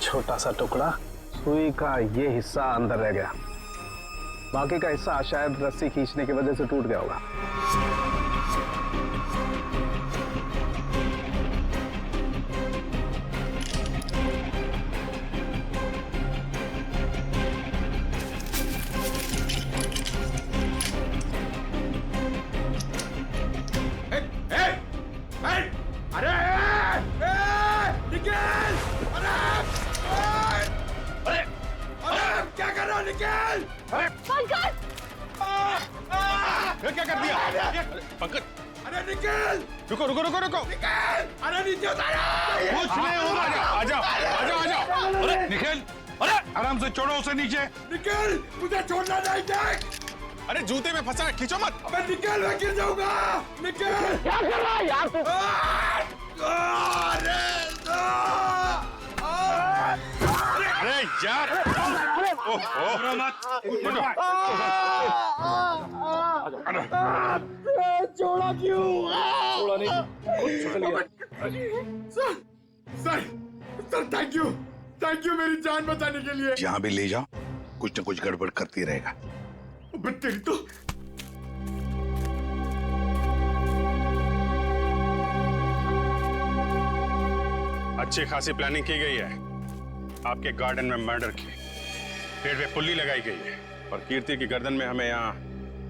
छोटा सा टुकड़ा, सुई का ये हिस्सा अंदर रह गया। बाकी का हिस्सा शायद रस्सी खींचने की वजह से टूट गया होगा। क्या कर दिया पंकज? अरे निकल! रुको रुको रुको रुको! निकल! अरे नीचे उतारो! कुछ नहीं होगा। आ जाओ आ जाओ आ जाओ। अरे निखिल, अरे आराम से छोड़ो उसे नीचे। निकल! मुझे छोड़ना नहीं, देख! अरे जूते में फंसा है, खींचो मत। अबे निकल, मैं गिर जाऊंगा! निकल! क्या कर रहा है यार तू? अरे यार, ओहो मत। छोड़ा क्यों? छोड़ा नहीं। सर थैंक यू मेरी जान बचाने के लिए। जहाँ भी ले जाओ कुछ न कुछ गड़बड़ करती रहेगा। तेरी तो अच्छी खासी प्लानिंग की गई है। आपके गार्डन में मर्डर की, पेड़ पे पुल्ली लगाई गई है और कीर्ति की गर्दन में हमें यहाँ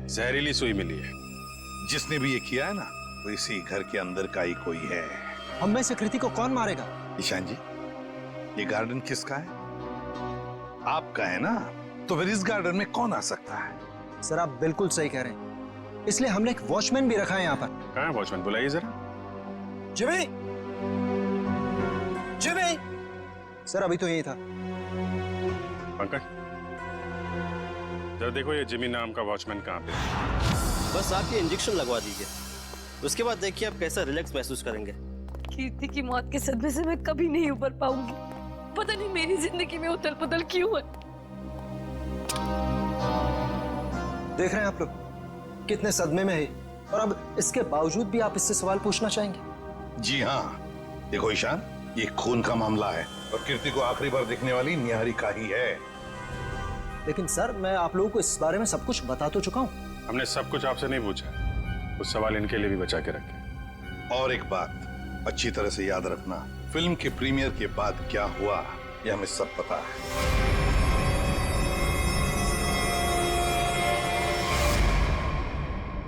जहरीली सुई मिली है। जिसने भी ये किया है ना, वो इसी घर के अंदर का ही कोई है। हम में से कृति को कौन मारेगा? ईशान जी, ये गार्डन किसका है? आपका है ना, तो फिर इस गार्डन में कौन आ सकता है? सर आप बिल्कुल सही कह रहे हैं, इसलिए हमने एक वॉचमैन भी रखा है यहाँ पर। कहाँ है वॉचमैन? बुलाइए जरा। Jimmy, Jimmy. सर अभी तो यही था। पंकज, जरा देखो ये जिमी नाम का वॉचमैन कहाँ पे? बस आप ये इंजेक्शन लगवा दीजिए, उसके बाद देखिए आप कैसा रिलैक्स महसूस करेंगे। कीर्ति की मौत के सदमे से मैं कभी नहीं उबर पाऊंगी। पता नहीं मेरी जिंदगी में उथल पुथल क्यों है। देख रहे हैं आप लोग कितने सदमे में है, और अब इसके बावजूद भी आप इससे सवाल पूछना चाहेंगे? जी हाँ, देखो ईशान, ये खून का मामला है और कीर्ति को आखिरी बार देखने वाली निहारिका ही है। लेकिन सर मैं आप लोगों को इस बारे में सब कुछ बता तो चुका हूँ। हमने सब कुछ आपसे नहीं पूछा, कुछ सवाल इनके लिए भी बचा के रखे। और एक बात अच्छी तरह से याद रखना, फिल्म के प्रीमियर के बाद क्या हुआ ये हमें सब पता है।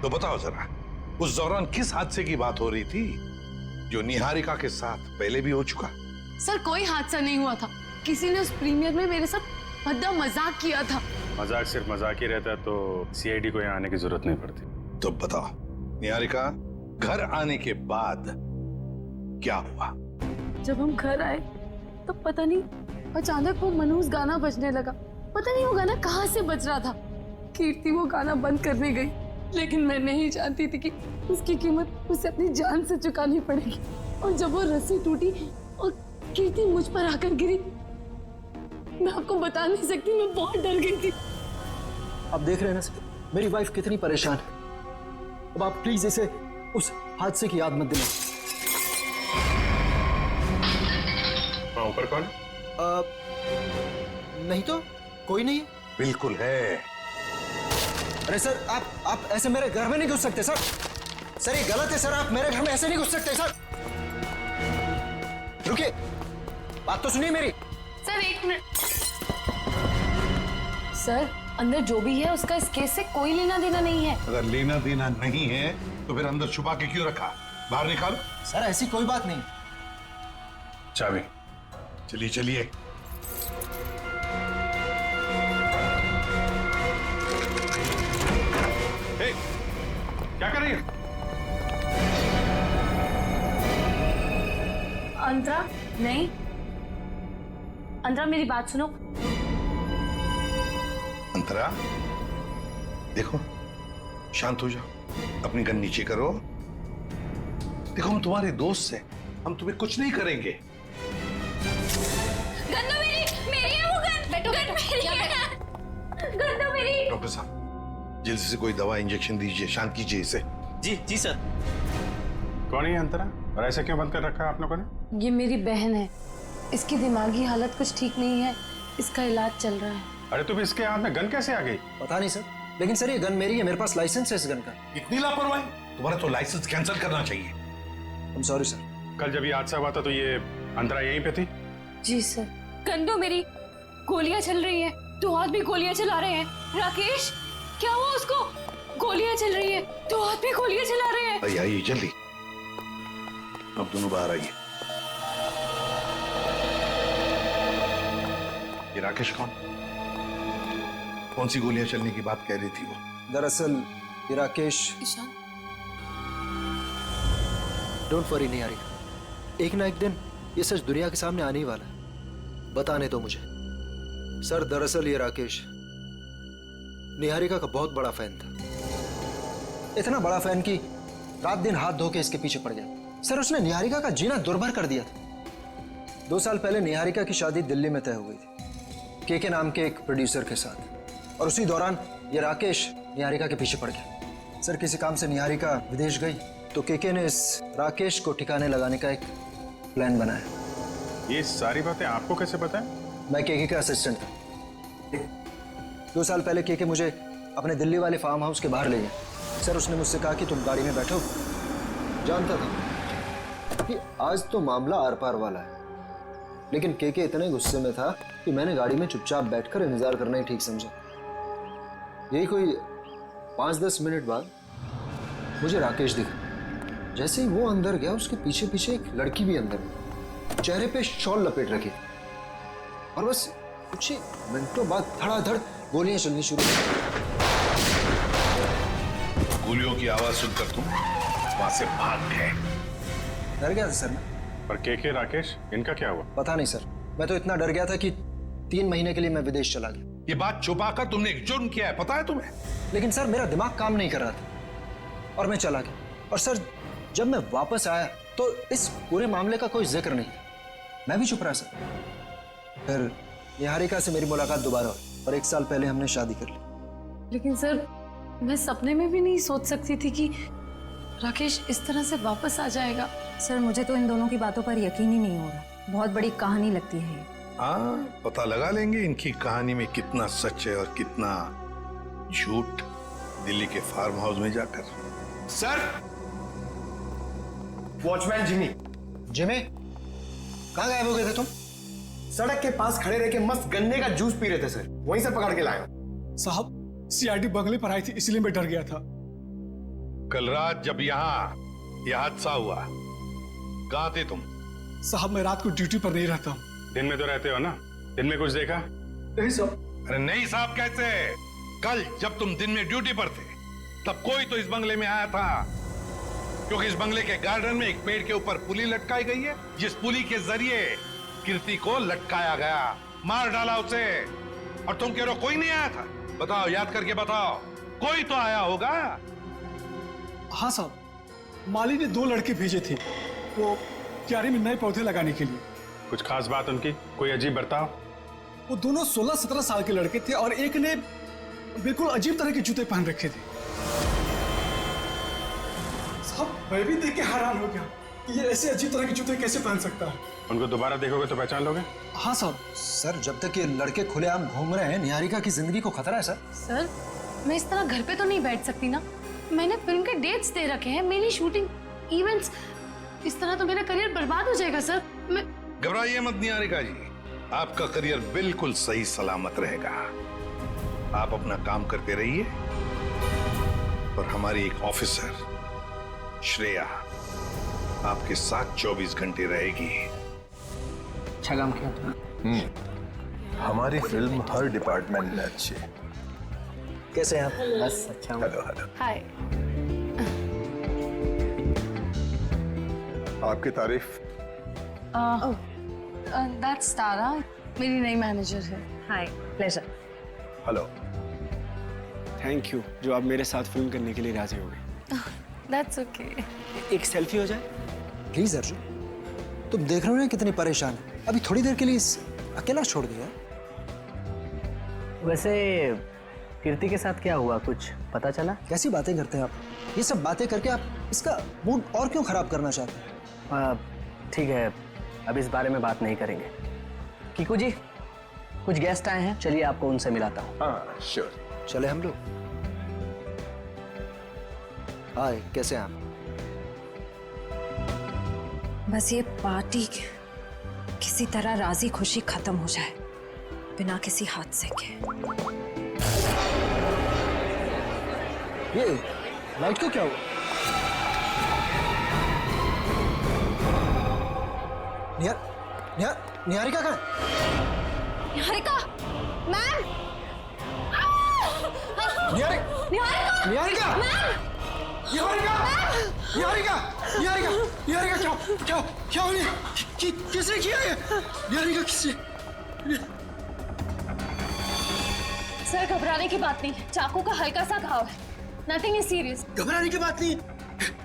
तो बताओ जरा, उस दौरान किस हादसे की बात हो रही थी जो निहारिका के साथ पहले भी हो चुका? सर कोई हादसा नहीं हुआ था, किसी ने उस प्रीमियर में मेरे साथ भद्दा मजाक किया था। मजाक सिर्फ मजाक ही रहता तो सीआईडी को यहाँ आने की जरूरत नहीं पड़ती। तो बताओ निहारिका, घर आने के बाद क्या हुआ? जब हम घर आए तो पता नहीं अचानक वो मनहूस गाना बजने लगा। पता नहीं वो गाना कहाँ से बज रहा था। कीर्ति वो गाना बंद करने गई, लेकिन मैं नहीं जानती थी कि उसकी कीमत उसे अपनी जान से चुकानी पड़ेगी। और जब वो रस्सी टूटी और कीर्ति मुझ पर आकर गिरी, मैं आपको बता नहीं सकती, मैं बहुत डर गई थी। अब देख रहे हैं ना सर, मेरी वाइफ कितनी परेशान है। अब आप प्लीज इसे उस हादसे की याद मत दिलाएं। ऊपर कौन? नहीं तो कोई नहीं। बिल्कुल है। अरे सर आप ऐसे मेरे घर में नहीं घुस सकते सर। सर ये गलत है सर, आप मेरे घर में ऐसे नहीं घुस सकते सर। रुकिए, बात तो सुनिए मेरी। सर एक मिनट। सर अंदर जो भी है उसका इस केस से कोई लेना देना नहीं है। अगर लेना देना नहीं है तो फिर अंदर छुपा के क्यों रखा? बाहर निकालो। सर ऐसी कोई बात नहीं। चाबी। चलिए चलिए। क्या कर रही है? अंतरा नहीं, अंतरा मेरी बात सुनो। अंतरा देखो, शांत हो जाओ, अपनी गन नीचे करो। देखो हम तुम्हारे दोस्त हैं, हम तुम्हें कुछ नहीं करेंगे। गन तो मेरी है वो गन। बैठो, गन मेरी है। गन तो मेरी। डॉक्टर साहब जल्दी से कोई दवा इंजेक्शन दीजिए, शांत कीजिए इसे। जी जी सर। कौन है अंतरा और ऐसे क्यों बंद कर रखा है आप लोगों ने? ये मेरी बहन है। इसकी दिमागी हालत कुछ ठीक नहीं है, इसका इलाज चल रहा है। अरे तुम इसके हाथ में गन कैसे आ गई? पता नहीं सर, लेकिन सर ये गन मेरी है, मेरे पास लाइसेंस है इस गन का। इतनी लापरवाही, तुम्हारा तो लाइसेंस कैंसिल करना चाहिए। आई एम सॉरी सर। कल जब ये हादसा हुआ था तो ये अंतरा यहीं पे थी? जी सर। गंदो मेरी गोलियां चल रही हैं, दो हाथ भी गोलियां चला रहे हैं। राकेश क्या हुआ उसको? गोलियां चल रही है, दो हाथ भी गोलियां चला रहे हैं। आइए आइए जल्दी, अब दोनों बाहर आइए। ये राकेश कौन सी गोलियां चलने की बात कह रही थी वो? दरअसल ये राकेश। ईशान, डोंट वरी निहारिका, एक ना एक दिन ये सच दुनिया के सामने आने ही वाला है। बताने दो मुझे। सर दरअसल ये राकेश निहारिका का बहुत बड़ा फैन था, इतना बड़ा फैन कि रात दिन हाथ धो के इसके पीछे पड़ गया। सर उसने निहारिका का जीना दुर्भर कर दिया था। 2 साल पहले निहारिका की शादी दिल्ली में तय हो गई थी के नाम के एक प्रोड्यूसर के साथ, और उसी दौरान ये राकेश निहारिका के पीछे पड़ गया। सर किसी काम से निहारिका विदेश गई तो के ने इस राकेश को ठिकाने लगाने का एक प्लान बनाया। ये सारी बातें आपको कैसे पता है? मैं के का असिस्टेंट था। 2 साल पहले के मुझे अपने दिल्ली वाले फार्म हाउस के बाहर ले गया। सर उसने मुझसे कहा कि तुम गाड़ी में बैठो। जानता था कि आज तो मामला आर पार वाला है, लेकिन के इतने गुस्से में था कि मैंने गाड़ी में चुपचाप बैठकर इंतजार करना ही ठीक समझा। यही कोई 5-10 मिनट बाद मुझे राकेश दिखा। जैसे ही वो अंदर गया उसके पीछे पीछे एक लड़की भी अंदर गई, चेहरे पे शॉल लपेट रखी, और बस कुछ ही मिनटों बाद धड़ाधड़ गोलियां चलनी शुरू हुई। गोलियों की आवाज सुनकर तुम वहां से भाग गए। डर गया था सर मैं। पर के राकेश इनका क्या हुआ? पता नहीं सर, मैं तो इतना डर गया था कि 3 महीने के लिए मैं विदेश चला गया। ये बात छुपाकर तुमने एक जुर्म किया है, पता है तुम्हें? लेकिन सर मेरा दिमाग काम नहीं कर रहा था और मैं चला गया। और सर जब मैं वापस आया तो इस पूरे मामले का कोई जिक्र नहीं था। मैं भी चुप रहा सर। फिर निहारिका से मेरी मुलाकात दोबारा हुई और 1 साल पहले हमने शादी कर ली। लेकिन सर मैं सपने में भी नहीं सोच सकती थी कि राकेश इस तरह से वापस आ जाएगा। सर मुझे तो इन दोनों की बातों पर यकीन ही नहीं हो रहा, बहुत बड़ी कहानी लगती है ये। हाँ, पता लगा लेंगे इनकी कहानी में कितना सच है और कितना झूठ दिल्ली के फार्म हाउस में जाकर। Sir, watchman Jimmy. जिमी, कहाँ गायब हो गए थे तुम? सड़क के पास खड़े रह के मस्त गन्ने का जूस पी रहे थे सर, वहीं से पकड़ के लाया। साहब सीआईडी बंगले पर आई थी, इसलिए मैं डर गया था। कल रात जब यहाँ यह हादसा हुआ, कहाँ थे तुम? साहब मैं रात को ड्यूटी पर नहीं रहता हूँ। दिन में तो रहते हो ना, दिन में कुछ देखा? नहीं साहब। अरे नहीं साहब कैसे? कल जब तुम दिन में ड्यूटी पर थे तब कोई तो इस बंगले में आया था, क्योंकि इस बंगले के गार्डन में एक पेड़ के ऊपर पुली लटकाई गई है, जिस पुली के जरिए कीर्ति को लटकाया गया, मार डाला उसे। और तुम कह रहे हो कोई नहीं आया था? बताओ, याद करके बताओ, कोई तो आया होगा। हाँ साहब, माली ने 2 लड़के भेजे थे वो क्यारी में नए पौधे लगाने के लिए। कुछ खास बात उनकी? कोई अजीब बर्ताव? वो दोनों 16-17 साल के लड़के थे और एक ने बिल्कुल अजीब तरह के जूते पहन रखे थे। साहब मैं भी देख के हैरान हो गया कि ये ऐसे अजीब तरह के जूते कैसे पहन सकता है। उनको दोबारा देखोगे तो पहचान लोगे? हाँ साहब। सर जब तक ये लड़के खुलेआम घूम रहे हैं, निहारिका की जिंदगी को खतरा है सर। सर मैं इस तरह घर पे तो नहीं बैठ सकती ना। मैंने फिल्म के डेट्स दे रखे हैं, मेरी शूटिंग, इवेंट्स। इस तरह तो मेरा करियर बर्बाद हो जाएगा सर। मैं घबराइए मत निहारिका जी, आपका करियर बिल्कुल सही सलामत रहेगा। आप अपना काम करते रहिए और हमारी एक ऑफिसर श्रेया आपके साथ 24 घंटे रहेगी। अच्छा काम किया तुमने। हमारी फिल्म हर डिपार्टमेंट में अच्छी है। कैसे हैं आप? बस अच्छा हूँ। Hello hello. हाय। आपकी तारीफ। दैट्स तारा, मेरी नई मैनेजर है। Hi, pleasure. Hello. Thank you जो आप मेरे साथ फिल्म करने के लिए राजी हो गए। That's okay. एक सेल्फी हो जाए प्लीज अर्जुन, तुम देख रहे हो ना कितनी परेशान है। अभी थोड़ी देर के लिए अकेला छोड़ दिया। वैसे कीर्ति के साथ क्या हुआ, कुछ पता चला? कैसी बातें करते हैं आप? ये सब बातें करके आप इसका मूड और क्यों खराब करना चाहते हैं? ठीक है, अब इस बारे में बात नहीं करेंगे। कीकू जी, कुछ गेस्ट आए हैं, चलिए आपको उनसे मिलाता हूँ। हाँ श्योर। चले हम लोग। हाय, कैसे हैं आप? बस ये पार्टी किसी तरह राजी खुशी खत्म हो जाए बिना किसी हादसे के। ये लाइट को क्या हुआ? निहारिका कहाँ है? निहारिका, मैम। निहारिका, निहारिका, निहारिका, निहारिका, निहारिका, निहारिका, निहारिका, क्या क्या क्या हो गया? किसने किया ये? निहारिका किसने? सर घबराने की बात नहीं, चाकू का हल्का सा घाव है, नथिंग इज सीरियस। घबराने की बात नहीं,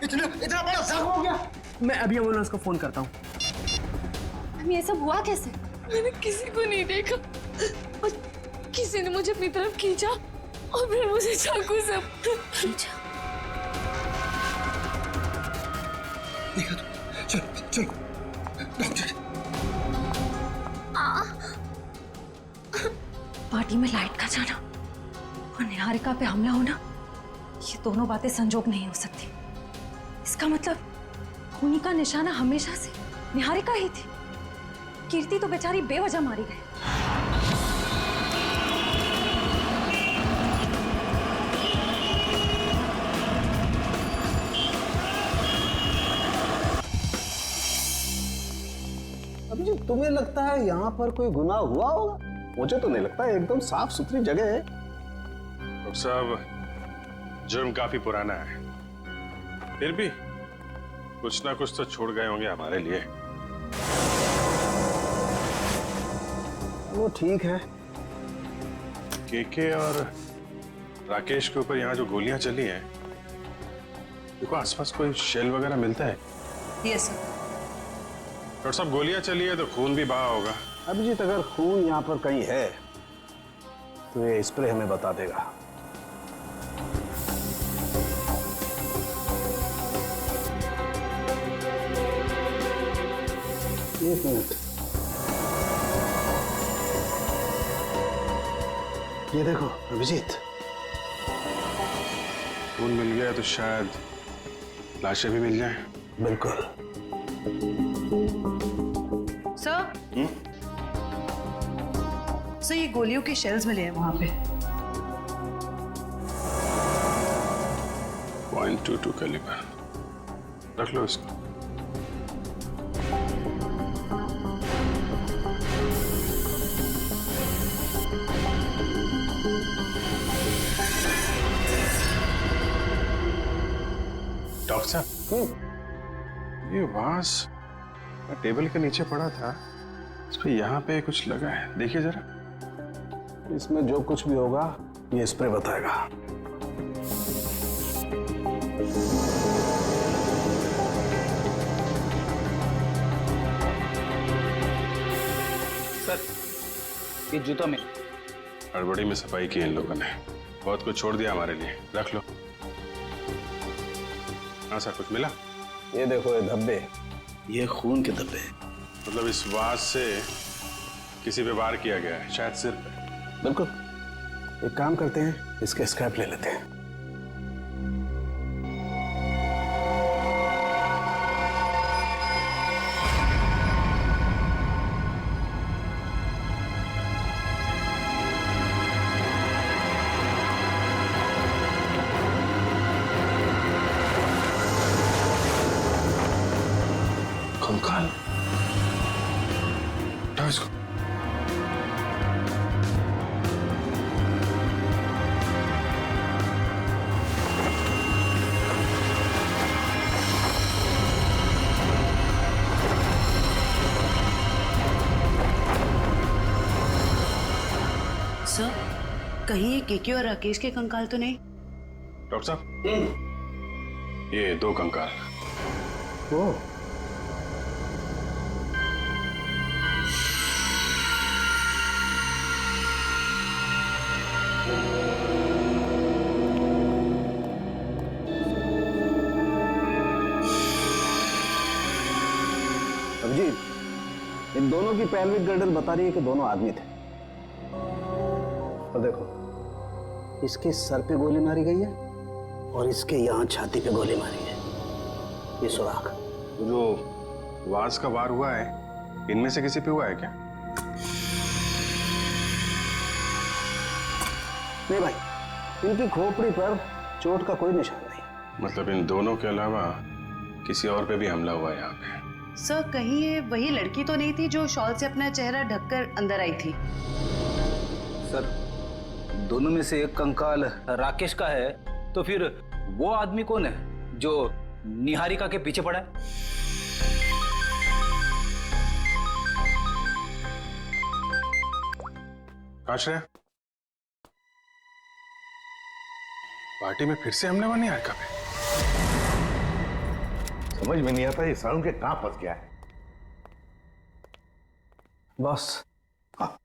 इतना बड़ा जख्म हो गया। मैं अभी एम्बुलेंस को फोन करता हूँ। ये सब हुआ कैसे? मैंने किसी को नहीं देखा और किसी ने मुझे अपनी तरफ खींचा और फिर मुझे चाकू से खींचा। देखा तो, चलो चलो डॉक्टर। पार्टी में लाइट का जाना और निहारिका पे हमला होना, ये दोनों बातें संजोग नहीं हो सकती। इसका मतलब खूनी का निशाना हमेशा से निहारिका ही थी। कीर्ति तो बेचारी बेवजह मारी गई। अभिजीत, तुम्हें लगता है यहाँ पर कोई गुनाह हुआ होगा? मुझे तो नहीं लगता, एकदम साफ सुथरी जगह है। डॉक्टर साहब, जुर्म काफी पुराना है, फिर भी कुछ ना कुछ तो छोड़ गए होंगे हमारे लिए। वो ठीक है। केके और राकेश के ऊपर यहाँ जो गोलियां चली हैं, देखो आसपास कोई शेल वगैरह मिलता है? Yes sir. डॉक्टर साहब, गोलियां चली है तो खून भी बहा होगा। अभिजीत, अगर खून यहाँ पर कहीं है तो ये स्प्रे हमें बता देगा। एक मिनट, ये देखो अभिजीत, खून मिल गया तो शायद लाशें भी मिल जाएं। बिल्कुल। सर, सर ये गोलियों के शेल्स मिले हैं वहां पे। .22 कैलिबर, रख लो इसको। डॉक्टर साहब, ये वास टेबल के नीचे पड़ा था, इस पे यहाँ पे कुछ लगा है, देखिए जरा। इसमें जो कुछ भी होगा ये स्प्रे बताएगा। सर, ये जूतों में हड़बड़ी में सफाई की इन लोगों ने, बहुत कुछ छोड़ दिया हमारे लिए, रख लो। हाँ सर, कुछ मिला? ये देखो, ये धब्बे, ये खून के धब्बे। मतलब इस वास से किसी पे वार किया गया है, शायद सिर पे। बिल्कुल। एक काम करते हैं, इसके स्क्रैप ले लेते हैं। कंकाल, उठाओ इसको। सर, कहीं ये केके और राकेश के कंकाल तो नहीं? डॉक्टर साहब, ये 2 कंकाल। ओ, अभिजीत, दोनों की पैल्विक गर्दन बता रही है कि दोनों आदमी थे। और देखो, इसके सर पे गोली मारी गई है और इसके यहां छाती पे गोली मारी है, ये सुराख। जो वास का वार हुआ है, इनमें से किसी पे हुआ है क्या? नहीं भाई, इनकी खोपड़ी पर चोट का कोई निशान नहीं। मतलब इन दोनों के अलावा किसी और पे भी हमला हुआ है यहाँ पे? सर कहीं ये वही लड़की तो नहीं थी जो शॉल से अपना चेहरा ढककर अंदर आई थी? सर दोनों में से एक कंकाल राकेश का है, तो फिर वो आदमी कौन है जो निहारिका के पीछे पड़ा है? आश्रय, पार्टी में फिर से हमला हुआ निहारिका पे? समझ में नहीं आता ये साउंड के कहां फंस गया है। बॉस। हाँ,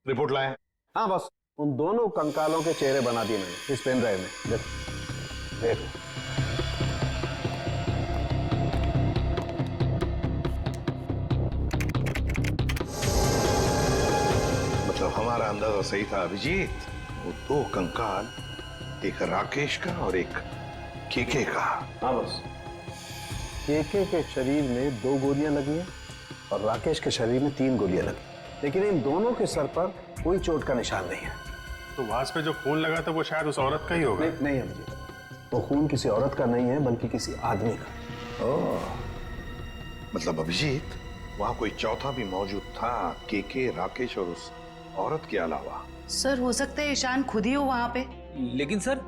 रिपोर्ट लाए? हाँ बॉस, उन दोनों कंकालों के चेहरे बना दिए मैंने इस पेन ड्राइव में। देखो देखो। मतलब हमारा अंदाजा सही था अभिजीत। वो दो कंकाल, एक राकेश का और एक केके का। हाँ बॉस, केके के शरीर में 2 गोलियां लगी हैं और राकेश के शरीर में 3 गोलियां लगी, लेकिन इन दोनों के सर पर कोई चोट का निशान नहीं है। तो वास पे जो खून लगा था वो शायद उस औरत का ही होगा। नहीं अभिजीत, वो खून किसी औरत का नहीं है बल्कि किसी आदमी का। ओह, मतलब अभिजीत वहां कोई चौथा भी मौजूद था, केके, राकेश और उस औरत के अलावा? सर हो सकता है ईशान खुद ही हो वहां पे। लेकिन सर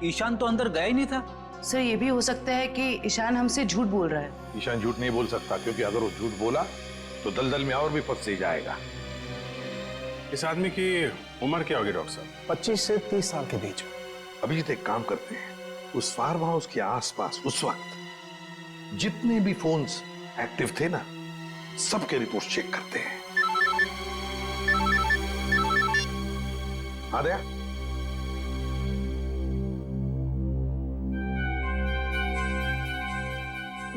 ईशान तो अंदर गया ही नहीं था। सर ये भी हो सकता है कि ईशान हमसे झूठ बोल रहा है। ईशान झूठ नहीं बोल सकता, क्योंकि अगर वो झूठ बोला तो दलदल में और भी फंस जाएगा। इस आदमी की उम्र क्या होगी डॉक्टर साहब? 25 से 30 साल के बीच में। अभिजीत एक काम करते हैं, उस फार्म हाउस के आसपास उस वक्त जितने भी फोन्स एक्टिव थे ना, सबके रिपोर्ट चेक करते हैं। आ गया?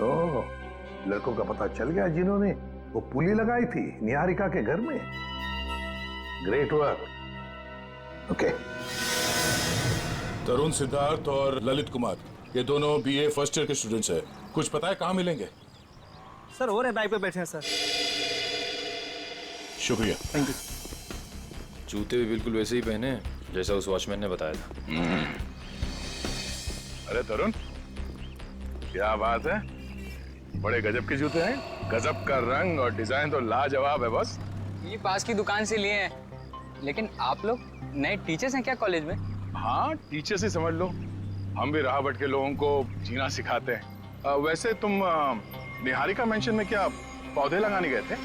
ओह, लड़कों का पता चल गया जिन्होंने वो पुली लगाई थी निहारिका के घर में। Great work. ओके। तरुण, सिद्धार्थ और ललित कुमार, ये दोनों बीए फर्स्ट ईयर के स्टूडेंट्स हैं। कुछ पता है कहाँ मिलेंगे? सर हो रहे बाइक पे बैठे हैं सर। शुक्रिया। Thank you. जूते भी बिल्कुल वैसे ही पहने हैं जैसा उस वॉचमैन ने बताया था। अरे तरुण, क्या बात है, बड़े गजब के जूते हैं। गजब का रंग और डिजाइन तो लाजवाब है बॉस। ये पास की दुकान से लिए हैं, लेकिन आप लोग नए टीचर्स हैं क्या कॉलेज में? हाँ, टीचर्स ही समझ लो। हम भी राहबट के लोगों को जीना सिखाते हैं। वैसे तुम निहारिका मेंशन में क्या पौधे लगाने गए थे?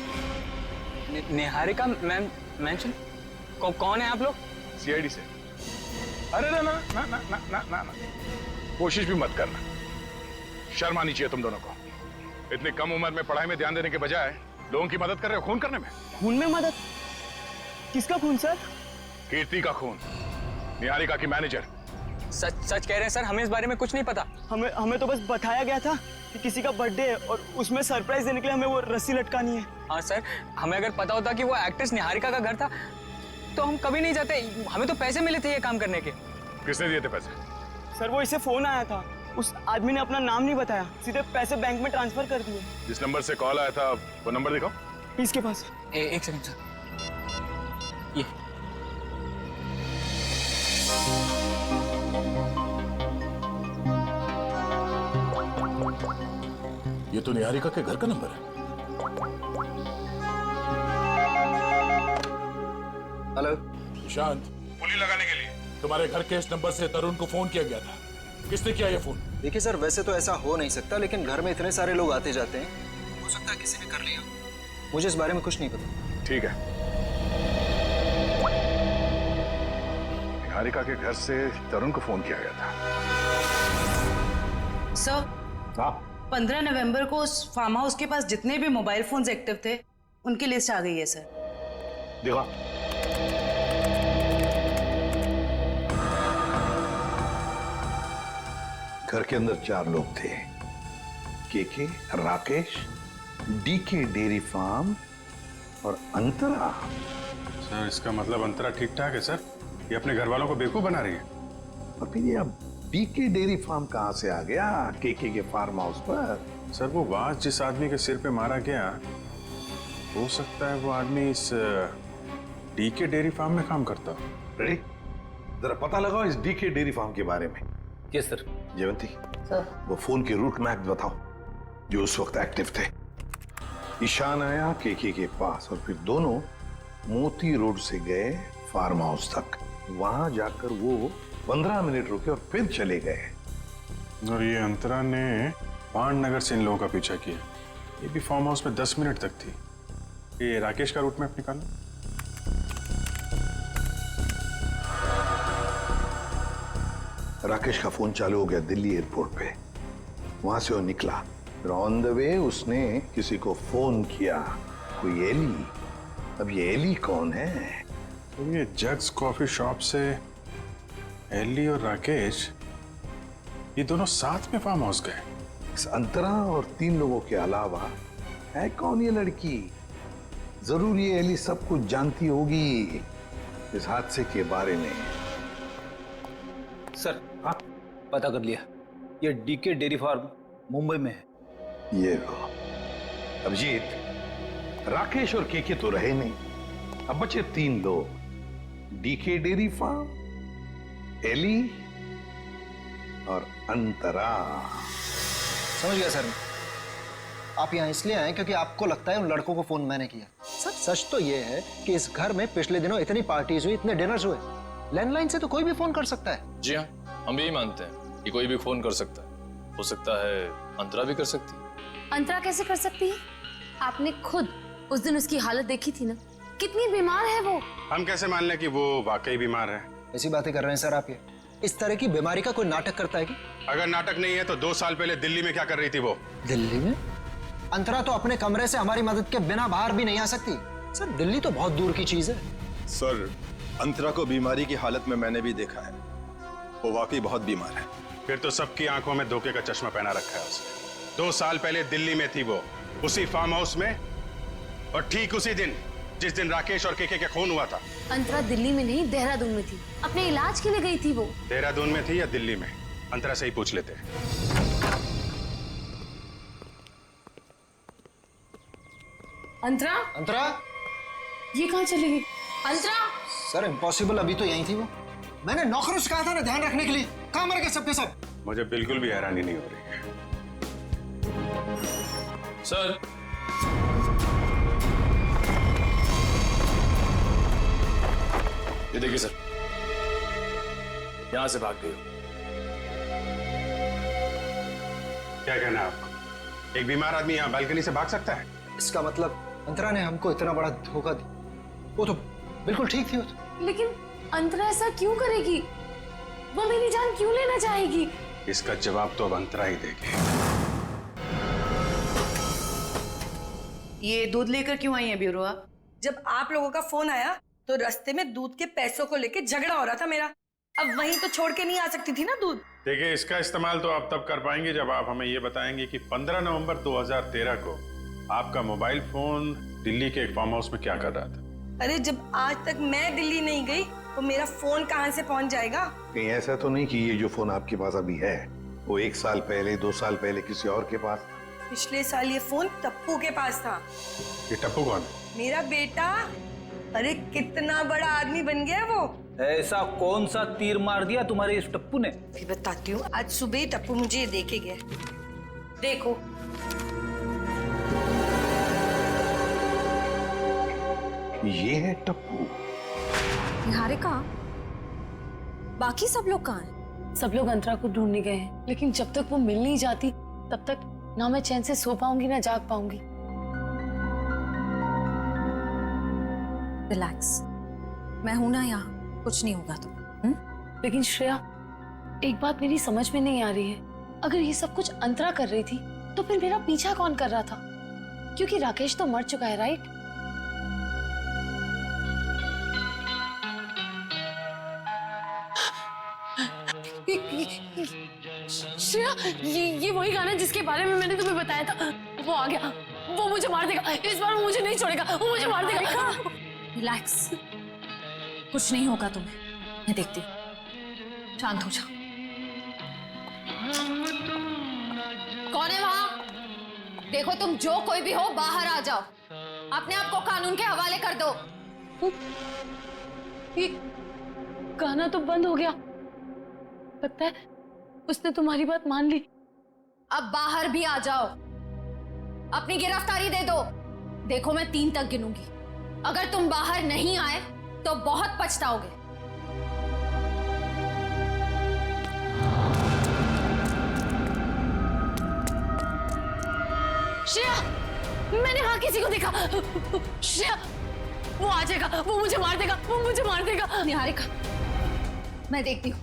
निहारिका मेंशन? कौन है आप लोग? सीआईडी से। अरे ना ना ना ना ना ना ना ना, कोशिश भी मत करना। शर्म आनी चाहिए तुम दोनों को। इतनी कम उम्र में पढ़ाई में ध्यान देने के बजाय लोगों की मदद कर रहे हो खून करने में। खून में मदद? किसका खून सर? कीर्ति का खून, निहारिका की मैनेजर। सच कह रहे हैं सर, हमें इस बारे में कुछ नहीं पता। हमें तो बस बताया गया था कि किसी का बर्थडे है और उसमें सरप्राइज देने के लिए हमें वो रस्सी लटकानी है। हाँ सर, हमें अगर पता होता कि वो एक्ट्रेस निहारिका का घर था तो हम कभी नहीं जाते। हमें तो पैसे मिले थे ये काम करने के। किसने दिए थे पैसे? सर वो इसे फोन आया था, उस आदमी ने अपना नाम नहीं बताया, सीधे पैसे बैंक में ट्रांसफर कर दिए। जिस नंबर से कॉल आया था वो नंबर दिखाओ। इसके पास। एक सेकंड सर, ये ये तो निहारिका के घर का नंबर है। हेलो शांत, पुली लगाने के लिए तुम्हारे घर के इस नंबर से तरुण को फोन किया गया था। किसने किया ये फोन? देखिए सर, वैसे तो ऐसा हो नहीं सकता, लेकिन घर में इतने सारे लोग आते जाते हैं, हो सकता है किसी ने कर लिया। मुझे इस बारे में कुछ नहीं पता। ठीक है। निहारिका के घर से तरुण को फोन किया गया था। सर, 15 नवंबर को उस फार्म हाउस के पास जितने भी मोबाइल फोन्स एक्टिव थे उनकी लिस्ट आ गई है सर। देखो, घर के अंदर 4 लोग थे, KK, Rakesh, DK dairy farm और अंतरा? सर इसका मतलब अंतरा ठीक ठाक है सर, ये अपने घर वालों को बेवकूफ बना रही है। और फिर ये अब बीके डेयरी फार्म कहाँ से आ गया केके के फार्म हाउस पर? सर वो बाज जिस आदमी के सिर पे मारा गया, हो सकता है वो आदमी इस डीके डेयरी फार्म में काम करता हो। रेडी, जरा पता लगाओ इस डीके डेयरी फार्म के बारे में। Yes sir. जयवंती सर, वो फोन के रूट मैप बताओ जो उस वक्त एक्टिव थे। ईशान आया केके के पास और फिर दोनों मोती रोड से गए फार्म हाउस तक। वहां जाकर वो 15 मिनट रुके और फिर चले गए। और ये अंतरा ने पांडनगर से इन लोगों का पीछा किया। ये भी फार्म हाउस में 10 मिनट तक थी। ये राकेश का रूट मैप निकालो। राकेश का फोन चालू हो गया दिल्ली एयरपोर्ट पे। वहां से वो निकला, फिर ऑन द वे उसने किसी को फोन किया, कोई एली। अब ये एली कौन है? तो ये जग्स कॉफी शॉप से एली और राकेश, ये दोनों साथ में फार्म हाउस गए। इस अंतरा और 3 लोगों के अलावा है कौन ये लड़की? जरूर ये एली सब कुछ जानती होगी इस हादसे के बारे में। सर हाँ, पता कर लिया, ये डीके डेयरी फार्म मुंबई में है। ये लो अभिजीत, राकेश और केके तो रहे नहीं, अब बचे 3 लोग। डीके डेयरी फार्म, एली और अंतरा। समझ गया सर। आप यहाँ इसलिए आए क्योंकि आपको लगता है उन लड़कों को फोन मैंने किया। सर सच तो ये है कि इस घर में पिछले दिनों इतनी पार्टीज हुई, इतने डिनर्स हुए, लैंडलाइन से तो कोई भी फोन कर सकता है। जी हाँ, हम भी यही मानते हैं कि कोई भी फोन कर सकता है। हो सकता है अंतरा भी कर सकती है। अंतरा कैसे कर सकती है? आपने खुद उस दिन उसकी हालत देखी थी ना, कितनी बीमार है वो। हम कैसे मान लें कि वो वाकई बीमार है? ऐसी बातें कर रहे हैं सर आप। ये इस तरह की बीमारी का कोई नाटक करता है कि? अगर नाटक नहीं है तो 2 साल पहले दिल्ली में क्या कर रही थी वो? दिल्ली में? अंतरा तो अपने कमरे से हमारी मदद के बिना बाहर भी नहीं आ सकती। सर दिल्ली तो बहुत दूर की चीज है। सर अंतरा को बीमारी की हालत में मैंने भी देखा है, वो वाकई बहुत बीमार है। फिर तो सबकी आंखों में धोखे का चश्मा पहना रखा है उसने। 2 साल पहले दिल्ली में थी वो, उसी फार्म हाउस में, और ठीक उसी दिन जिस दिन राकेश और केके का खून हुआ था। अंतरा दिल्ली में नहीं, देहरादून में थी, अपने इलाज के लिए गई थी वो। देहरादून में थी या दिल्ली में? अंतरा से ही पूछ लेते हैं। अंतरा? अंतरा? ये कहाँ चली गई? अंतरा? सर इम्पॉसिबल, अभी तो यही थी वो। मैंने नौकरों से कहा था ना ध्यान रखने के लिए, कहाँ मर गए सबके सब? मुझे बिल्कुल भी हैरानी नहीं हो रही है। सर ये देखिए सर, यहां से भाग गई हो। क्या कहना है आपको? एक बीमार आदमी यहाँ बालकनी से भाग सकता है? इसका मतलब अंतरा ने हमको इतना बड़ा धोखा दिया। वो तो बिल्कुल ठीक थी वो तो। लेकिन अंतरा ऐसा क्यों करेगी? वो मेरी जान क्यों लेना चाहेगी? इसका जवाब तो अब अंतरा ही देगी। ये दूध लेकर क्यों आई है ब्यूरोआ? जब आप लोगों का फोन आया तो रास्ते में दूध के पैसों को लेके झगड़ा हो रहा था मेरा। अब वहीं तो छोड़ के नहीं आ सकती थी ना दूध। देखिए, इसका इस्तेमाल तो आप तब कर पाएंगे जब आप हमें ये बताएंगे कि 15 नवंबर 2013 को आपका मोबाइल फोन दिल्ली के एक फार्म हाउस में क्या कर रहा था। अरे जब आज तक मैं दिल्ली नहीं गई तो मेरा फोन कहाँ से पहुँच जाएगा? कहीं ऐसा तो नहीं कि ये जो फोन आपके पास अभी है वो 1 साल पहले 2 साल पहले किसी और के पास? पिछले साल ये फोन टप्पू के पास था। ये टप्पू कौन है? मेरा बेटा। अरे कितना बड़ा आदमी बन गया वो। ऐसा कौन सा तीर मार दिया तुम्हारे इस टप्पू ने? भी बताती हूँ। आज सुबह टप्पू मुझे देखे गया। देखो ये है टप्पू। निहारिका, बाकी सब लोग कहाँ हैं? सब लोग अंतरा को ढूंढने गए हैं, लेकिन जब तक वो मिल नहीं जाती तब तक ना मैं चैन से सो पाऊंगी ना जाग पाऊंगी। रिलैक्स, मैं हूं ना यहाँ, कुछ नहीं होगा तो। लेकिन श्रेया, एक बात मेरी समझ में नहीं आ रही है। अगर ये सब कुछ अंतरा कर रही थी तो फिर मेरा पीछा कौन कर रहा था? क्योंकि राकेश तो मर चुका है, राइट? श्रेया, ये वही गाना जिसके बारे में मैंने तुम्हें बताया था, वो आ गया। वो मुझे मार देगा, इस बार वो मुझे नहीं छोड़ेगा, वो मुझे मार देगा। रिलैक्स, कुछ नहीं होगा तुम्हें, मैं देखती हूँ। शांत हो जाओ। कौन है वहां? देखो तुम जो कोई भी हो बाहर आ जाओ, अपने आप को कानून के हवाले कर दो। ये गाना तो बंद हो गया, लगता है उसने तुम्हारी बात मान ली। अब बाहर भी आ जाओ, अपनी गिरफ्तारी दे दो। देखो मैं 3 तक गिनूंगी, अगर तुम बाहर नहीं आए तो बहुत पछताओगे। श्रेया, मैंने वहां किसी को देखा। श्रेया, वो आ जाएगा, वो मुझे मार देगा, वो मुझे मार देगा। निहारिका, मैं देखती हूँ,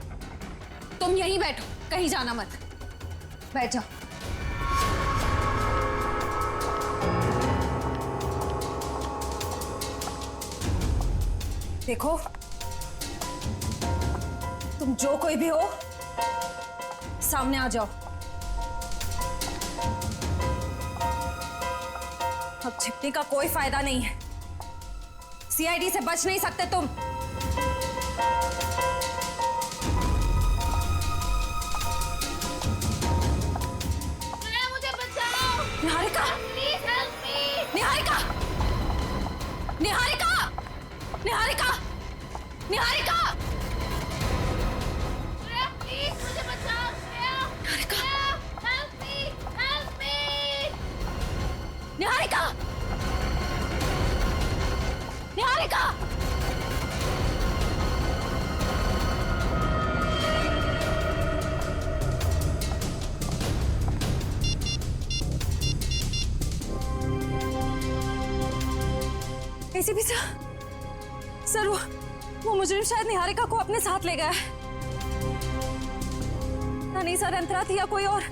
तुम यहीं बैठो, कहीं जाना मत, बैठ जाओ। देखो तुम जो कोई भी हो सामने आ जाओ। अब छिपने का कोई फायदा नहीं है, सीआईडी से बच नहीं सकते तुम। मुझे बचाओ। Niharika, please help me. Niharika, Niharika, Niharika, Niharika, please मुझे बचाओ। Niharika, help me, help me. Niharika, Niharika. ACP sir, वो मुजरिम शायद निहारिका को अपने साथ ले गया है। नहीं सर, अंतरा थी या कोई और,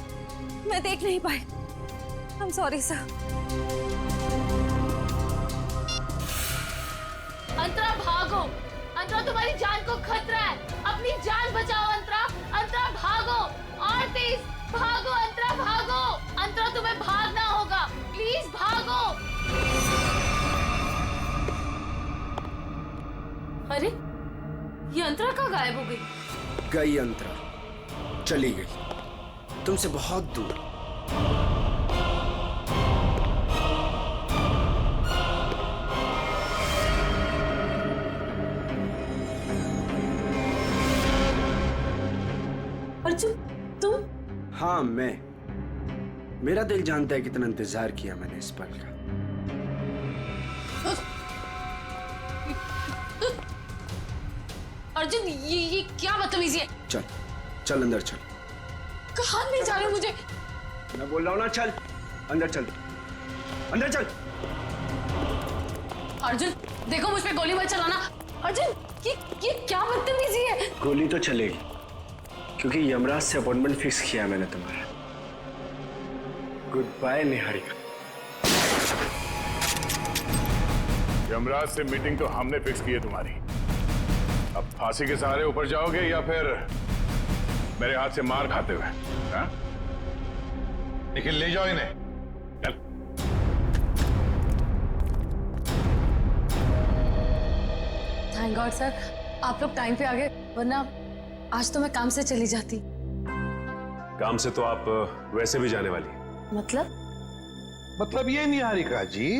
मैं देख नहीं पाई। I am sorry sir. Antara भागो, अंतरा तुम्हारी जान को खतरा है, अपनी जान बचाओ अंतरा। अंतरा भागो, और तेज भागो अंतरा, भागो। अंतरा तुम्हें भागना होगा, प्लीज भागो। अरे ये अंतरा कहाँ गायब हो गई? गई अंतरा, चली गई, तुमसे बहुत दूर। अर्जुन, तुम? हाँ मैं, मेरा दिल जानता है कितना इंतजार किया मैंने इस पल का। अर्जुन, ये क्या बदतमीजी है? चल चल अंदर चल। कहाँ ले जा रहे हो मुझे? मैं बोल रहा हूँ ना, चल अंदर चल, अंदर चल। अर्जुन देखो, मुझ पे गोली मत चलाना। अर्जुन, ये क्या बदतमीजी है? गोली तो चलेगी, क्योंकि यमराज से अपॉइंटमेंट फिक्स किया मैंने तुम्हारा। Good bye Niharika. यमराज से मीटिंग तो हमने फिक्स की है तुम्हारी। अब फांसी के सहारे ऊपर जाओगे या फिर मेरे हाथ से मार खाते हुए? हाँ? निखिल, ले जाओ इन्हें, चल। थैंक गॉड सर, आप लोग टाइम पे आ गए, वरना आज तो मैं काम से चली जाती। काम से तो आप वैसे भी जाने वाली। मतलब ये निहारिका जी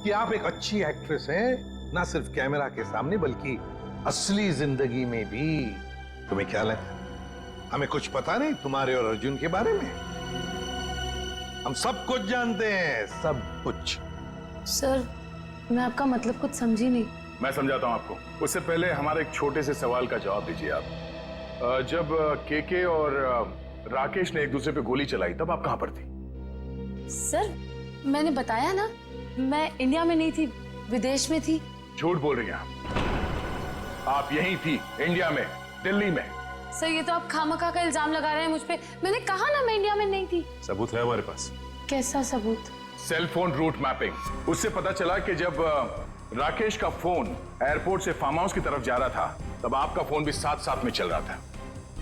कि आप एक अच्छी एक्ट्रेस हैं, ना सिर्फ कैमरा के सामने बल्कि असली जिंदगी में भी। तुम्हें ख्याल है हमें कुछ पता नहीं तुम्हारे और अर्जुन के बारे में? हम सब कुछ जानते हैं, सब कुछ। सर, मैं आपका मतलब कुछ समझी नहीं। मैं समझाता हूं आपको। उससे पहले हमारे एक छोटे से सवाल का जवाब दीजिए आप। जब केके और राकेश ने एक दूसरे पे गोली चलाई तब आप कहां पर थी? सर, मैंने बताया ना, मैं इंडिया में नहीं थी, विदेश में थी। झूठ बोल रही हैं आप यहीं थी, इंडिया में, दिल्ली में। सर, ये तो आप खामखा का इल्जाम लगा रहे हैं मुझ पे। मैंने कहा ना मैं इंडिया में नहीं थी। सबूत है हमारे पास। कैसा सबूत? Cell phone route mapping. उससे पता चला कि जब राकेश का फोन एयरपोर्ट से फार्म हाउस की तरफ जा रहा था तब आपका फोन भी साथ साथ में चल रहा था,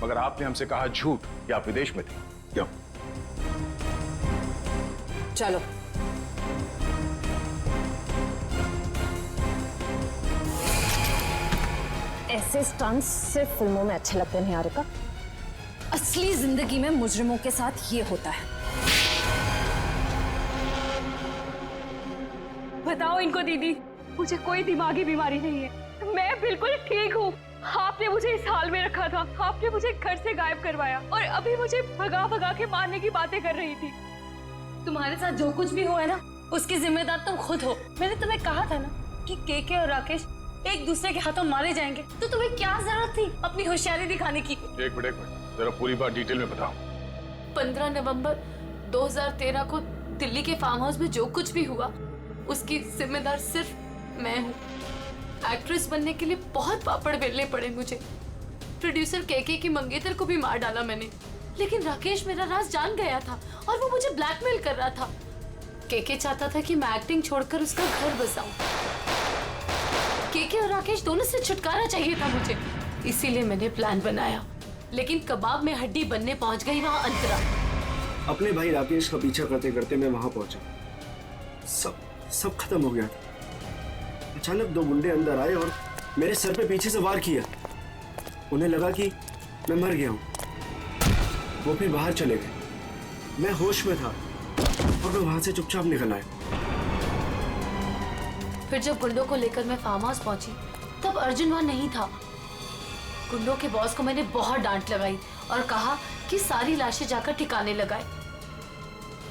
मगर आपने हमसे कहा झूठ कि आप विदेश में थे। क्यों? चलो ऐसे स्टंट्स सिर्फ फिल्मों में अच्छे लगते हैं निहारिका। असली जिंदगी में मुजरिमों के साथ ये होता है। बताओ इनको दीदी, मुझे कोई दिमागी बीमारी नहीं है, मैं बिल्कुल ठीक हूँ। आपने मुझे इस हाल में रखा था, आपने मुझे घर से गायब करवाया और अभी मुझे भगा भगा के मारने की बातें कर रही थी। तुम्हारे साथ जो कुछ भी हुआ है ना, उसकी जिम्मेदार तुम खुद हो। मैंने तुम्हें कहा था ना कि केके और राकेश एक दूसरे के हाथों मारे जाएंगे, तो तुम्हें क्या जरूरत थी अपनी होशियारी दिखाने की? एक मिनट जरा पूरी बात डिटेल में बताओ। 15 नवंबर 2013 को दिल्ली के फार्म हाउस में जो कुछ भी हुआ उसकी जिम्मेदार सिर्फ मैं हूँ। एक्ट्रेस बनने के लिए बहुत पापड़ बेलने पड़े मुझे। प्रोड्यूसर केके की मंगेतर को भी मार डाला मैंने, लेकिन राकेश मेरा राज जान गया था और वो मुझे ब्लैकमेल कर रहा था। केके चाहता था कि मैं एक्टिंग छोड़कर उसका घर बसाऊं। केके और राकेश दोनों से छुटकारा चाहिए था मुझे, इसीलिए मैंने प्लान बनाया। लेकिन कबाब में हड्डी बनने पहुंच गई वहां अंतरा। अपने भाई राकेश का पीछा करते करते मैं वहां पहुंचा। सब खत्म हो गया था। अचानक दो गुंडे अंदर आए और मेरे सर पे पीछे से वार किया। उन्हें लगा कि मैं मर गया हूं। वो फिर बाहर चले गए। मैं होश में था और मैं वहां से चुपचाप निकल आया। फिर जब गुंडों को लेकर मैं फार्म हाउस पहुंची तब अर्जुन वहां नहीं था। गुंडों के बॉस को मैंने बहुत डांट लगाई और कहा कि सारी लाशें जाकर ठिकाने लगाए।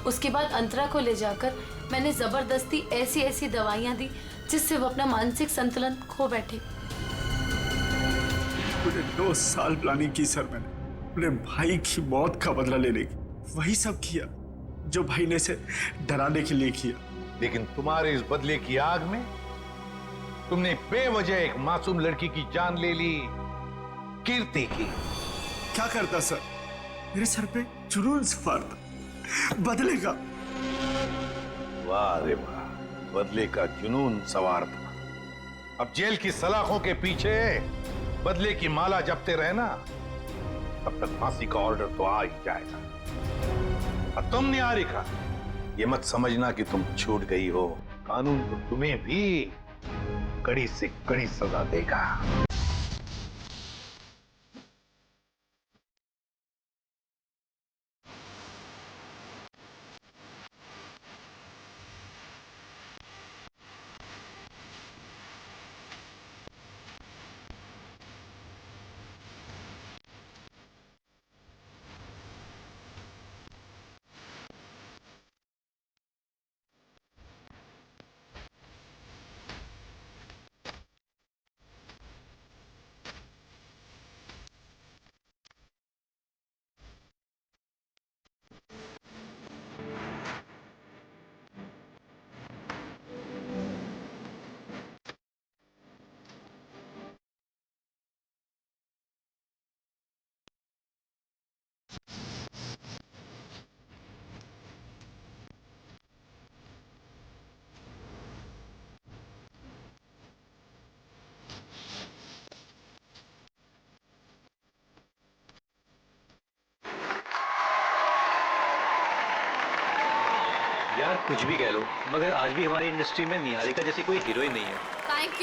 उसके बाद अंतरा को ले जाकर मैंने जबरदस्ती ऐसी दवाइयां दी जिससे वो अपना मानसिक संतुलन खो बैठे। पूरे 2 साल प्लानिंग की सर मैंने अपने भाई की मौत का बदला लेने की। वही सब किया जो भाई ने से डराने के लिए किया। लेकिन तुम्हारे इस बदले की आग में तुमने बेवजह एक मासूम लड़की की जान ले ली, कीर्ति की। क्या करता सर? मेरे सर पे जुनून सवार था बदले का। वाह रे वाह, बदले का जुनून सवार था। अब जेल की सलाखों के पीछे बदले की माला जपते रहना, तब तक फांसी का ऑर्डर तो आ ही जाएगा। और तुम निहारिका, ये मत समझना कि तुम छूट गई हो। कानून तो तुम्हें भी कड़ी से कड़ी सजा देगा। यार कुछ भी कह लो, मगर आज भी हमारी इंडस्ट्री में निहारिका जैसी कोई हीरोइन नहीं है। Thank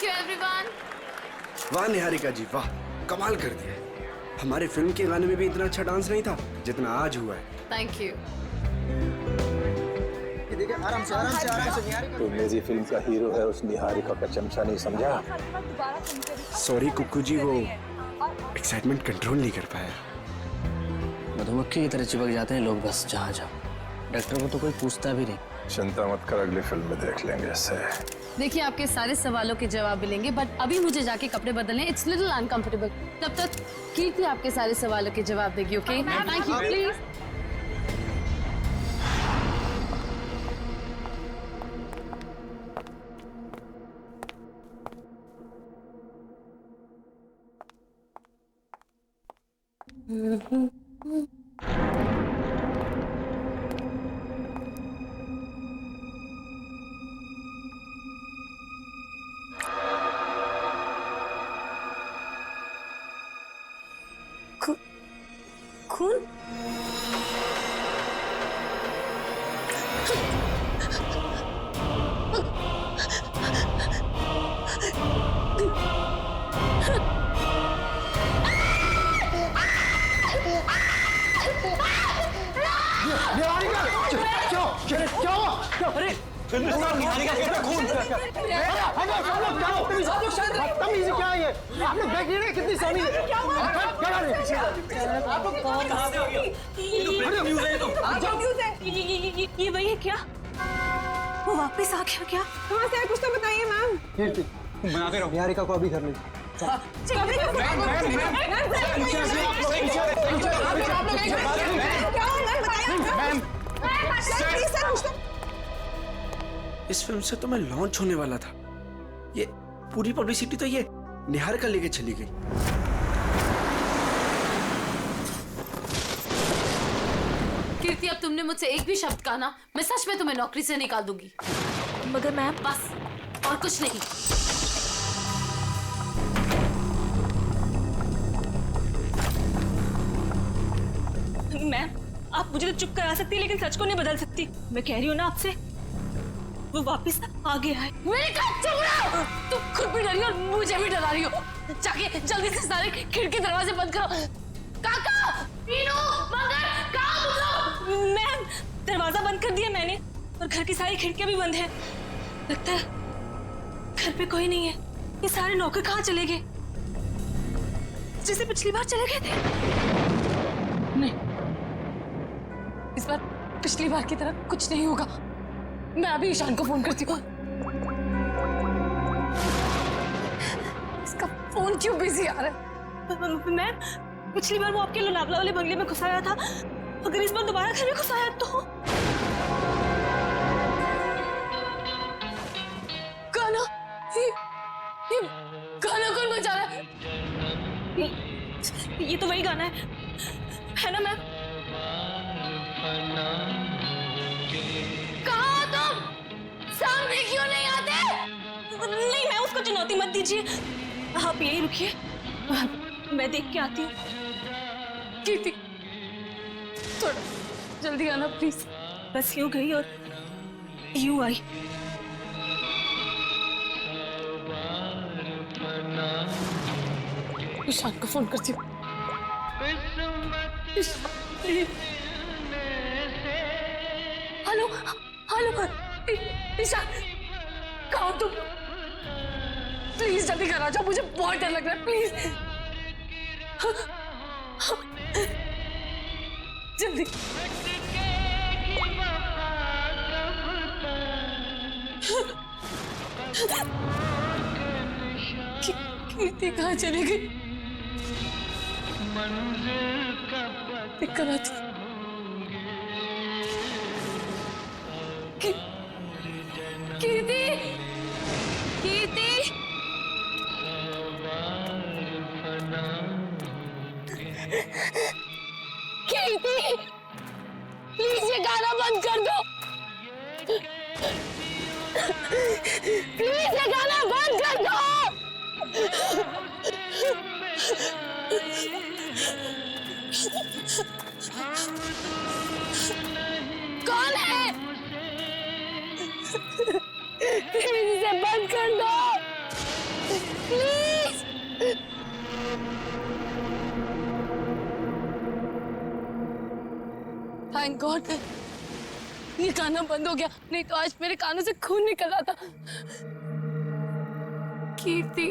you everyone. वाह निहारिका जी वाह, कमाल कर दिया। हमारे फिल्म के गाने में भी इतना अच्छा डांस नहीं था जितना आज हुआ है। Thank you. आराम से निहारिका। तो मेरी फिल्म का हीरो है, उस निहारिका का चमचा नहीं समझा? सॉरी कुक्कू जी, वो एक्साइटमेंट कंट्रोल नहीं कर पाया। मधुमक्खी की तरह चिपक जाते हैं लोग बस जहाँ जाओ। डॉक्टर को तो कोई पूछता भी नहीं। चिंता मत कर, अगली फिल्म में देख लेंगे इससे। देखिए आपके सारे सवालों के जवाब मिलेंगे, बट अभी मुझे जाके कपड़े बदलने, इट्स लिटिल अनकंफर्टेबल। तब तक कीर्ति आपके सारे सवालों के जवाब देगी। Okay, thank you. प्लीज खून? निहारिका क्या हुआ? अरे निहारिका कितना खून! तमीज़ क्या है ये? आप लोग देख रहे हैं कितनी सोनी है? ये वही है क्या? वो वापस आ गया क्या? कहाँ से है कुछ तो बताइए मैम। कीर्ति बनाते रहो। निहारिका को अभी घर ले इस फिल्म से तो मैं लॉन्च होने वाला था, ये पूरी पब्लिसिटी तो ये निहारिका लेके चली गई। कीर्ति, अब तुमने मुझसे एक भी शब्द कहा ना, मैं सच में तुम्हें नौकरी से निकाल दूंगी। मगर मैम बस, और कुछ नहीं। मैम आप मुझे तो चुप करा सकती है लेकिन सच को नहीं बदल सकती। मैं कह रही हूँ ना आपसे, वो वापस आ गया है। मेरे कहा चुप रहो! तुम खुद भी डरी हो और मुझे भी डरा रही हो। जाके जल्दी से सारे खिड़की दरवाजे बंद करो। काका, मीनू, मंगर, कहाँ तुम लोग? मैम दरवाजा बंद कर दिया मैंने और घर की सारी खिड़कियां भी बंद है। लगता है घर पे कोई नहीं है। ये सारे नौकर कहाँ चले गए? जैसे पिछली बार चले गए थे। नहीं, इस बार पिछली बार की तरह कुछ नहीं होगा। मैं अभी ईशान को फोन करती हूँ। इसका फोन क्यों बिजी आ रहा है? मैम पिछली बार वो आपके लोनावला वाले बंगले में घुसाया था, अगर इस बार दोबारा घर में घुसाया तो? गाना, ये गाना कौन बजा रहा है? ये तो वही गाना है ना मैम? कहाँ तुम? सामने क्यों नहीं आते? नहीं मैं उसको चुनौती मत दीजिए, आप यही रुकिए, मैं देख के आती हूँ। कीर्ति, थोड़ा जल्दी आना प्लीज। बस यूं गई और यूं आई। ईशान को फोन करती हूँ। हेलो हेलो ईशान, कहाँ तुम? प्लीज जल्दी घर आ जाओ, मुझे बहुत डर लग रहा है। प्लीज जल्दी। कीर्ति कहाँ चली गई? दिक्कत आती। कीर्ति, कीर्ति, कीर्ति, प्लीज ये गाना बंद कर दो। प्लीज ये गाना बंद कर दो। कौन है? प्लीज इसे बंद कर दो, प्लीज। थैंक गॉड ये गाना बंद हो गया, नहीं तो आज मेरे कानों से खून निकल रहा था। कीर्ति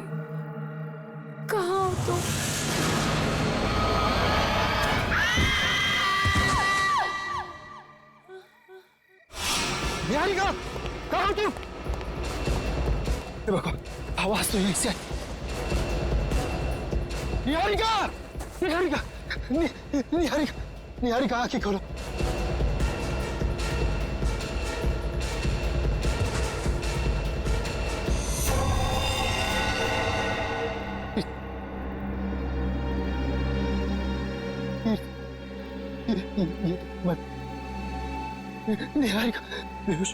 कहाँ हो तुम? निहारिका कहाँ हो तुम? आवाज तो यहीं से। निहारिका, निहारिका, निहारिका, निहारिका आंखें खोलो। निहारिका बेहोश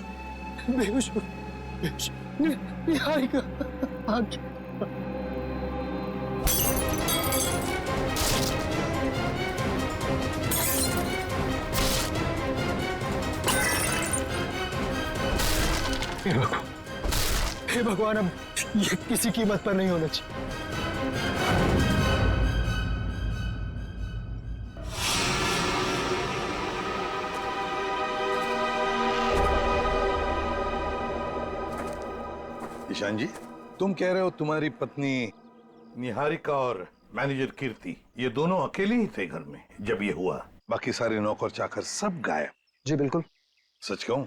बेहोश बेहोश। निहारिका आंखें। हे भगवान, अब ये किसी कीमत पर नहीं होना चाहिए। ईशान जी, तुम कह रहे हो तुम्हारी पत्नी निहारिका और मैनेजर कीर्ति ये दोनों अकेले ही थे घर में जब ये हुआ, बाकी सारे नौकर चाकर सब गायब? जी बिल्कुल। सच कहूं,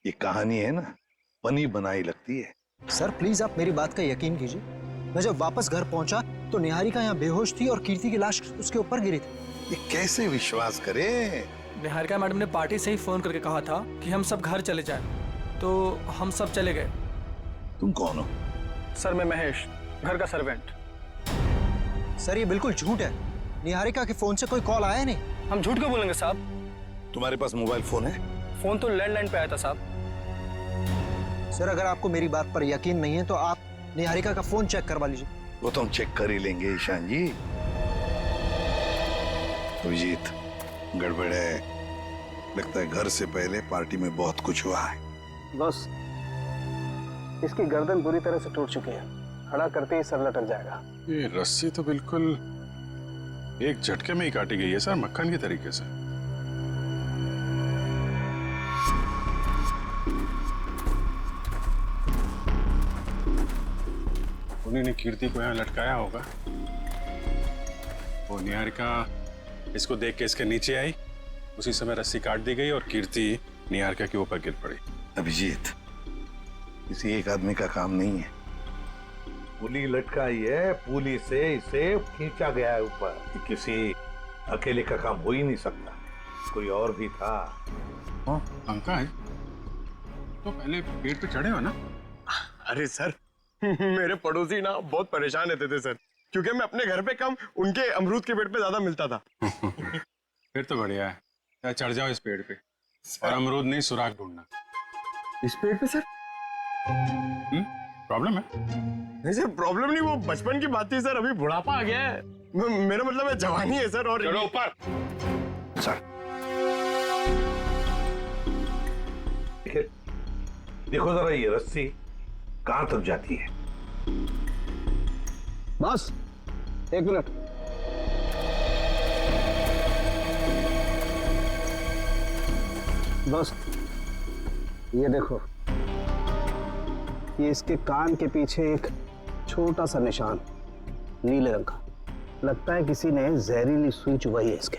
ये कहानी है ना, बनी बनाई लगती है। सर प्लीज आप मेरी बात का यकीन कीजिए। मैं जब वापस घर पहुंचा तो निहारिका यहाँ बेहोश थी और कीर्ति की लाश उसके ऊपर गिरी थी। ये कैसे विश्वास करें? निहारिका मैडम ने पार्टी से ही फोन करके कहा था कि हम सब घर चले जाएं, तो हम सब चले गए। तुम कौन हो? सर मैं महेश, घर का सर्वेंट। सर ये बिल्कुल झूठ है। निहारिका के फोन से कोई कॉल आया नहीं। हम झूठ क्यों बोलेंगे साहब? तुम्हारे पास मोबाइल फोन है? फोन तो लैंडलाइन पे आया था साहब। सर अगर आपको मेरी बात पर यकीन नहीं है तो आप निहारिका का फोन चेक करवा लीजिए। वो तो हम चेक कर ही लेंगे ईशान जी। अभिजीत, गड़बड़ है। लगता है घर से पहले पार्टी में बहुत कुछ हुआ है। बस इसकी गर्दन बुरी तरह से टूट चुकी है, खड़ा करते ही सर लटक जाएगा। ये रस्सी तो बिल्कुल एक झटके में ही काटी गई है सर, मक्खन की तरीके से। उन्हीं ने कीर्ति को यहाँ लटकाया होगा। वो निहारिका इसको देख के इसके नीचे आई, उसी समय रस्सी काट दी गई और कीर्ति निहारिका के ऊपर गिर पड़ी। अभिजीत, किसी एक आदमी का काम नहीं है। पुली लटकाई है, पुली से इसे खींचा गया है ऊपर। किसी अकेले का काम हो ही नहीं सकता, कोई और भी था। पंकज, तो पहले पेड़ पे चढ़े हो ना? अरे सर, मेरे पड़ोसी ना बहुत परेशान रहते थे सर, क्योंकि मैं अपने घर पे कम उनके अमरूद के पेड़ पे ज्यादा मिलता था। फिर तो बढ़िया है, चढ़ जाओ इस पेड़ पे और अमरूद नहीं सुराग ढूंढना। इस पेड़ पे सर? प्रॉब्लम है? नहीं सर, प्रॉब्लम नहीं, वो बचपन की बात थी सर, अभी बुढ़ापा आ गया है। मेरा मतलब है जवानी है सर। और चलो ऊपर। सर देखो जरा, ये रस्सी कहां तक जाती है? बस 1 मिनट। बस ये देखो, ये इसके कान के पीछे एक छोटा सा निशान, नीले रंग का। लगता है किसी ने जहरीली सुई चुभाई है इसके।